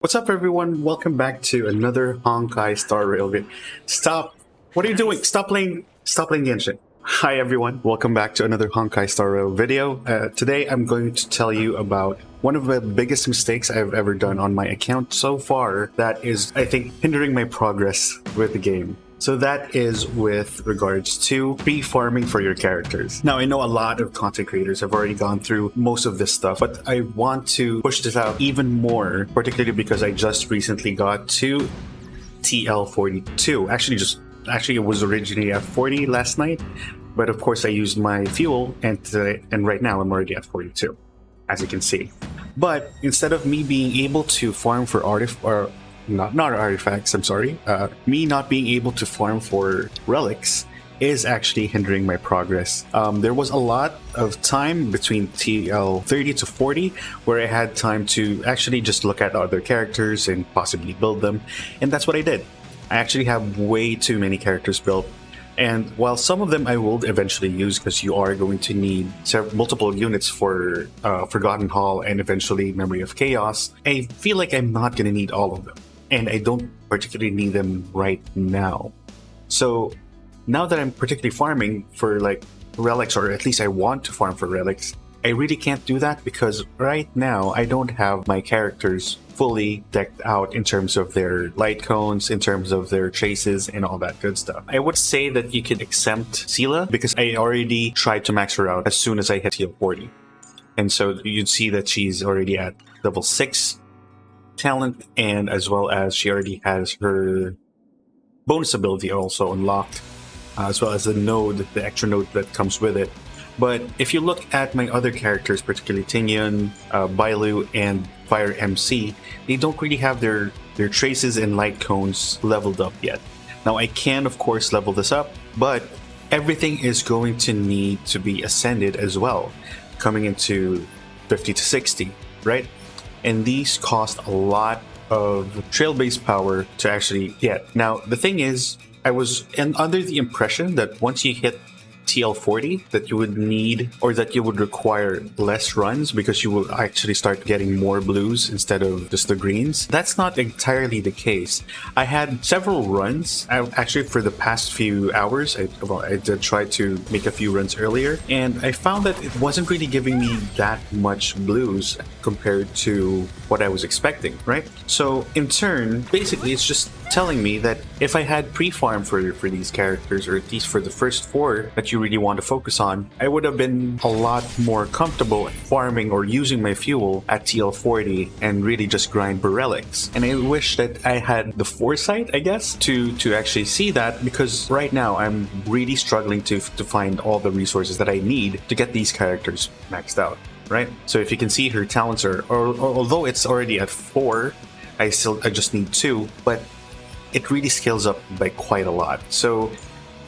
What's up, everyone? Welcome back to another Honkai Star Rail video. Stop! What are you doing? Stop playing the engine. Hi, everyone. Welcome back to another Honkai Star Rail video. Today, I'm going to tell you about one of the biggest mistakes I've ever done on my account so far that is, I think, hindering my progress with the game. So that is with regards to pre-farming for your characters. Now, I know a lot of content creators have already gone through most of this stuff, but I want to push this out even more, particularly because I just recently got to TL42. Actually, it was originally at 40 last night, but of course I used my fuel, and right now I'm already at 42, as you can see. But instead of me being able to farm for not artifacts, I'm sorry. Me not being able to farm for relics is actually hindering my progress. There was a lot of time between TL 30 to 40 where I had time to actually just look at other characters and possibly build them, and that's what I did. I actually have way too many characters built, and while some of them I will eventually use because you are going to need multiple units for Forgotten Hall and eventually Memory of Chaos, I feel like I'm not going to need all of them. And I don't particularly need them right now. So now that I'm particularly farming for like relics, or at least I want to farm for relics, I really can't do that because right now I don't have my characters fully decked out in terms of their light cones, in terms of their traces and all that good stuff. I would say that you can exempt Sela because I already tried to max her out as soon as I hit TL 40. And so you'd see that she's already at level 6 talent, and as well as she already has her bonus ability also unlocked, as well as the extra node that comes with it. But if you look at my other characters, particularly Tingyun, Bailu, and Fire MC, they don't really have their traces and light cones leveled up yet. Now I can of course level this up, but everything is going to need to be ascended as well, coming into 50 to 60, right? And these cost a lot of trailblaze power to actually get. Now, the thing is, I was under the impression that once you hit TL 40, that you would need, or that you would require less runs because you will actually start getting more blues instead of just the greens. That's not entirely the case. I had several runs. Actually, for the past few hours, I did try to make a few runs earlier, and I found that it wasn't really giving me that much blues compared to what I was expecting, right? So in turn, basically, it's just telling me that if I had pre-farm for these characters, or at least for the first 4 that you really want to focus on, I would have been a lot more comfortable farming or using my fuel at TL 40 and really just grind for relics. And I wish that I had the foresight, I guess, to actually see that, because right now I'm really struggling to find all the resources that I need to get these characters maxed out, right? So if you can see, her talents are, although it's already at 4, I just need 2, but it really scales up by quite a lot. So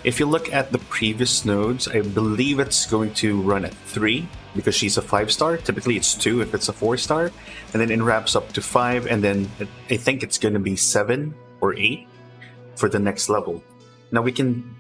if you look at the previous nodes, I believe it's going to run at 3 because she's a 5-star. Typically it's 2 if it's a 4-star, and then it ramps up to 5, and then I think it's going to be 7 or 8 for the next level. Now we can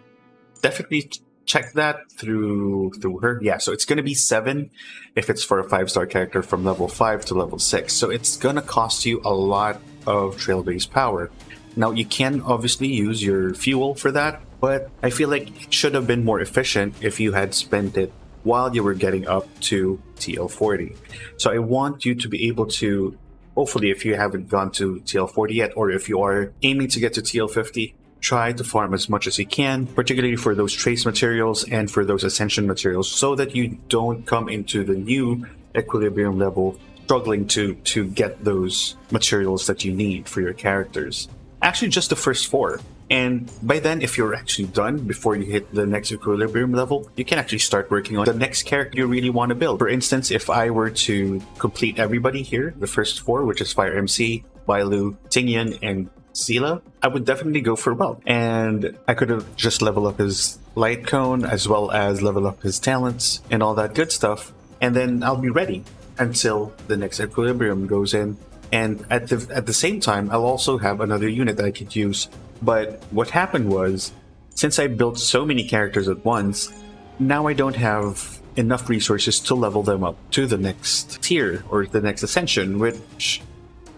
definitely check that through her. Yeah, so it's going to be 7 if it's for a 5-star character from level 5 to level 6. So it's going to cost you a lot of trailblaze power. Now, you can obviously use your fuel for that, but I feel like it should have been more efficient if you had spent it while you were getting up to TL 40. So I want you to be able to, hopefully if you haven't gone to TL 40 yet, or if you are aiming to get to TL 50, try to farm as much as you can, particularly for those trace materials and for those ascension materials, so that you don't come into the new equilibrium level struggling to get those materials that you need for your characters. Actually, just the first 4. And by then, if you're actually done before you hit the next equilibrium level, you can actually start working on the next character you really want to build. For instance, if I were to complete everybody here, the first 4, which is Fire MC, Bailu, Tingyun, and Sela, I would definitely go for Welt. And I could have just leveled up his light cone, as well as level up his talents and all that good stuff. And then I'll be ready until the next equilibrium goes in. And at the same time, I'll also have another unit that I could use. But what happened was, since I built so many characters at once, now I don't have enough resources to level them up to the next tier or the next ascension, which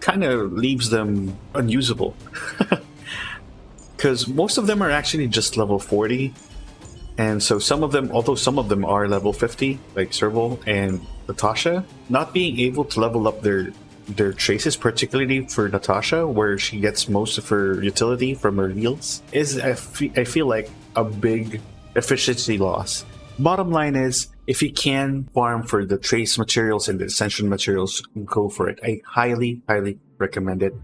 kind of leaves them unusable. Because most of them are actually just level 40. And so some of them, although some of them are level 50, like Serval and Natasha, not being able to level up their traces, particularly for Natasha, where she gets most of her utility from her heals, is I feel like a big efficiency loss. Bottom line is, if you can farm for the trace materials and the ascension materials, go for it. I highly recommend it,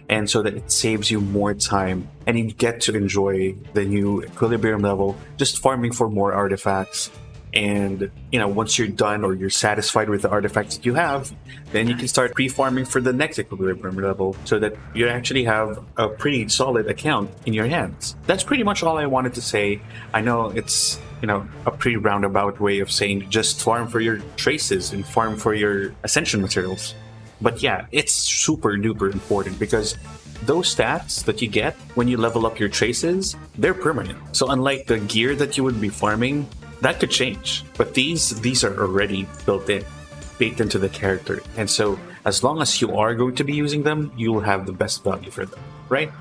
and so that it saves you more time and you get to enjoy the new equilibrium level, just farming for more artifacts. And once you're done or you're satisfied with the artifacts that you have, then you can start pre-farming for the next equilibrium level, so that you actually have a pretty solid account in your hands. That's pretty much all I wanted to say. I know it's a pretty roundabout way of saying just farm for your traces and farm for your ascension materials. But yeah, it's super duper important, because those stats that you get when you level up your traces, they're permanent. So unlike the gear that you would be farming, that could change. But these are already baked into the character. And so as long as you are going to be using them, you will have the best value for them, right?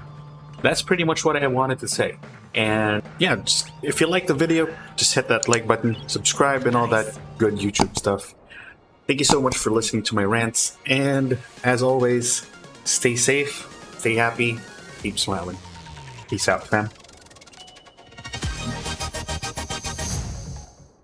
That's pretty much what I wanted to say. And yeah, if you like the video, just hit that like button, subscribe, and all that good YouTube stuff. Thank you so much for listening to my rants. And as always, stay safe, stay happy, keep smiling. Peace out, fam.